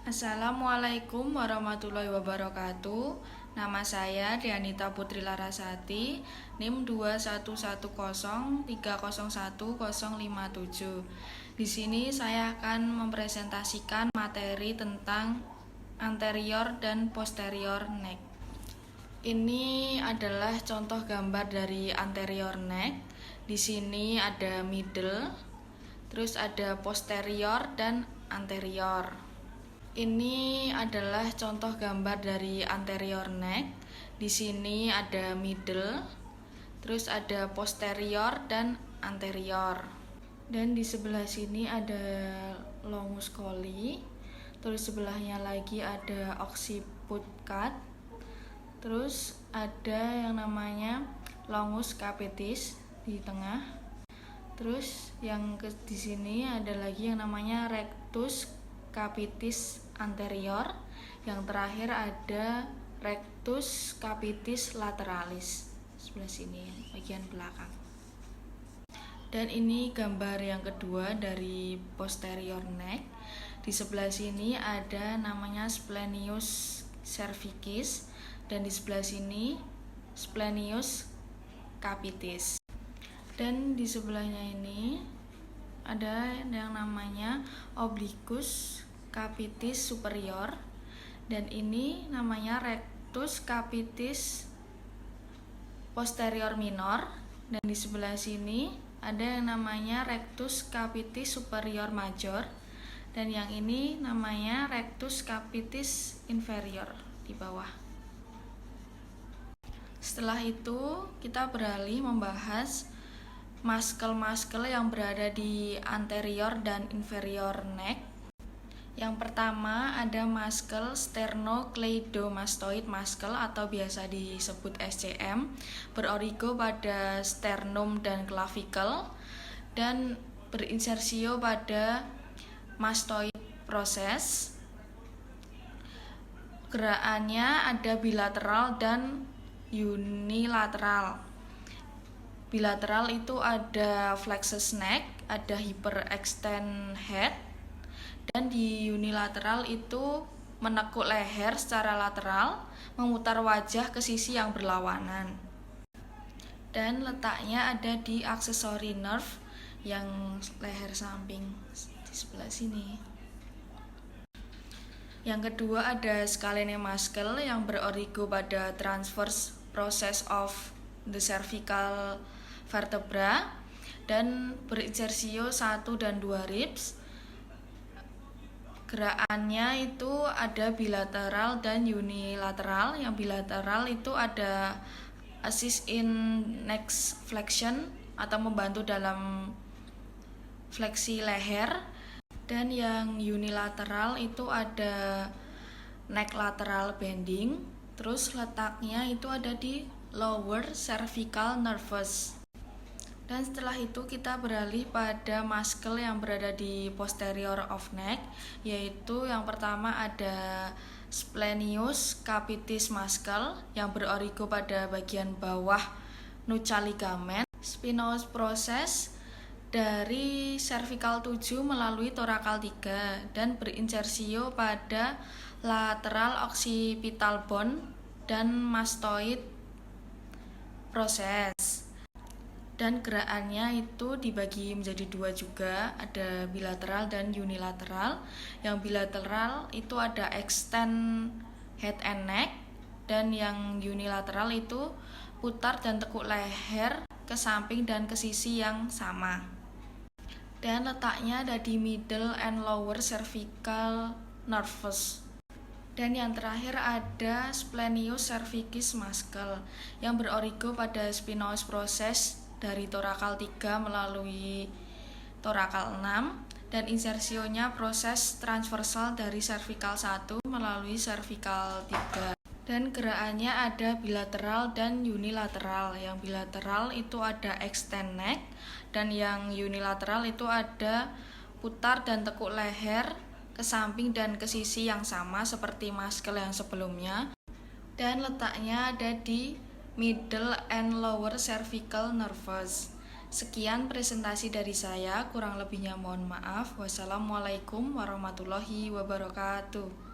Assalamualaikum warahmatullahi wabarakatuh. Nama saya Dianita Putri Larasati, NIM 21103010057. Di sini saya akan mempresentasikan materi tentang anterior dan posterior neck. Ini adalah contoh gambar dari anterior neck. Di sini ada middle, terus ada posterior dan anterior. Ini adalah contoh gambar dari anterior neck. Di sini ada middle, terus ada posterior dan anterior. Dan di sebelah sini ada longus coeli. Terus sebelahnya lagi ada occiput cut. Terus ada yang namanya longus capitis di tengah. Terus yang di sini ada lagi yang namanya rectus capitis anterior. Yang terakhir ada rectus capitis lateralis sebelah sini bagian belakang. Dan ini gambar yang kedua dari posterior neck. Di sebelah sini ada namanya splenius cervicis dan di sebelah sini splenius capitis. Dan di sebelahnya ini ada yang namanya obliquus capitis superior dan ini namanya rectus capitis posterior minor, dan di sebelah sini ada yang namanya rectus capitis superior major dan yang ini namanya rectus capitis inferior di bawah. Setelah itu kita beralih membahas muscle-muscle yang berada di anterior dan inferior neck. Yang pertama ada muscle sternocleidomastoid muscle atau biasa disebut SCM, berorigo pada sternum dan clavicle dan berinsersio pada mastoid process. Gerakannya ada bilateral dan unilateral. Bilateral itu ada flexus neck, ada hyperextend head, dan di unilateral itu menekuk leher secara lateral, memutar wajah ke sisi yang berlawanan. Dan letaknya ada di accessory nerve yang leher samping di sebelah sini. Yang kedua ada scalene muscle yang berorigo pada transverse process of the cervical vertebra dan berinsersio 1 dan 2 ribs. Gerakannya itu ada bilateral dan unilateral. Yang bilateral itu ada assist in neck flexion atau membantu dalam fleksi leher, dan yang unilateral itu ada neck lateral bending. Terus letaknya itu ada di lower cervical nervus. Dan setelah itu kita beralih pada muscle yang berada di posterior of neck, yaitu yang pertama ada splenius capitis muscle yang berorigo pada bagian bawah nucha ligament. Spinous process dari cervical 7 melalui thoracal 3 dan berinsersio pada lateral occipital bone dan mastoid process. Dan gerakannya itu dibagi menjadi 2 juga, ada bilateral dan unilateral. Yang bilateral itu ada extend head and neck, dan yang unilateral itu putar dan tekuk leher ke samping dan ke sisi yang sama. Dan letaknya ada di middle and lower cervical nervus. Dan yang terakhir ada splenius cervicis muscle yang berorigo pada spinous process dari thoracal 3 melalui thoracal 6 dan insersionya proses transversal dari cervical 1 melalui cervical 3. Dan gerakannya ada bilateral dan unilateral. Yang bilateral itu ada extend neck dan yang unilateral itu ada putar dan tekuk leher ke samping dan ke sisi yang sama seperti muscle yang sebelumnya. Dan letaknya ada di middle and lower cervical nervus. Sekian presentasi dari saya, kurang lebihnya mohon maaf. Wassalamualaikum warahmatullahi wabarakatuh.